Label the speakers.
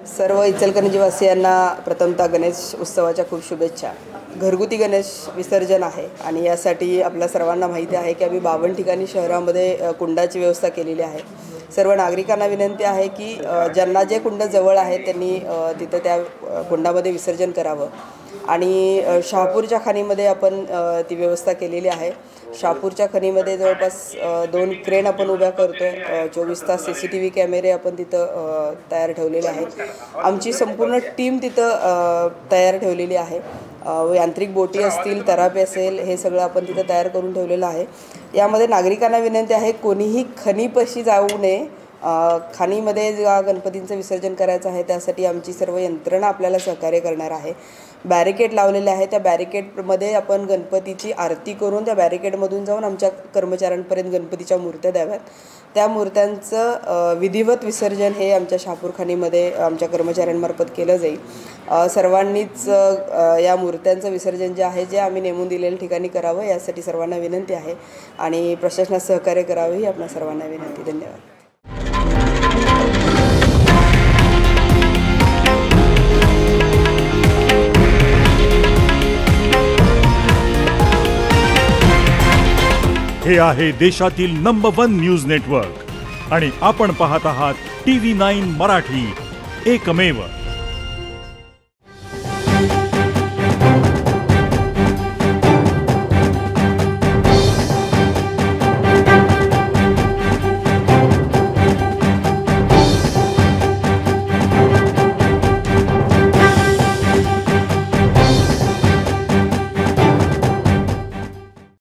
Speaker 1: सर्व इचलकरंजीवासियांना प्रथमतः गणेश उत्सवाच्या खूप शुभेच्छा। घरगुती गणेश विसर्जन आहे आणि यासाठी आपल्या सर्वांना माहिती आहे की आम्ही 52 ठिकाणी शहरामध्ये कुंडाची व्यवस्था केलेली आहे। सर्व नागरिकांना विनंती आहे की ज्यांना जे कुंड जवळ आहे त्यांनी तिथे त्या कुंडामध्ये विसर्जन करावं आणि शहापूरच्या खाणीमध्ये आपण ती व्यवस्था केलेली आहे। शहापूरच्या खणीमध्ये जवळपास 2 क्रेन आपण उभ्या करतोय। 24 तास CCTV कॅमेरे आपण तिथं तयार ठेवलेले आहेत। आमची संपूर्ण टीम तिथं तयार ठेवलेली आहे। यांत्रिक बोटी असतील, तरापे असेल, हे सगळं आपण तिथं तयार करून ठेवलेलं आहे। यामध्ये नागरिकांना विनंती आहे कोणीही खणीपाशी जाऊ नये। खाणीमध्ये गणपतींचं विसर्जन करायचं आहे त्यासाठी आमची सर्व यंत्रणा आपल्याला सहकार्य करणार आहे। बॅरिकेड लावलेले आहे, त्या बॅरिकेडमध्ये आपण गणपतीची आरती करून त्या बॅरिकेडमधून जाऊन आमच्या कर्मचाऱ्यांपर्यंत गणपतीच्या मूर्त्या द्याव्यात। त्या मूर्त्यांचं विधिवत विसर्जन हे आमच्या शहापूर खाणीमध्ये आमच्या कर्मचाऱ्यांमार्फत केलं जाईल। सर्वांनीच या मूर्त्यांचं विसर्जन जे आहे जे आम्ही नेमून दिलेल्या ठिकाणी करावं यासाठी सर्वांना विनंती आहे आणि प्रशासनास सहकार्य करावे ही आपल्या सर्वांना विनंती। धन्यवाद।
Speaker 2: हे आहे देशातील नंबर 1 न्यूज नेटवर्क आणि आपण पाहत आहात TV9 मराठी, एकमेव।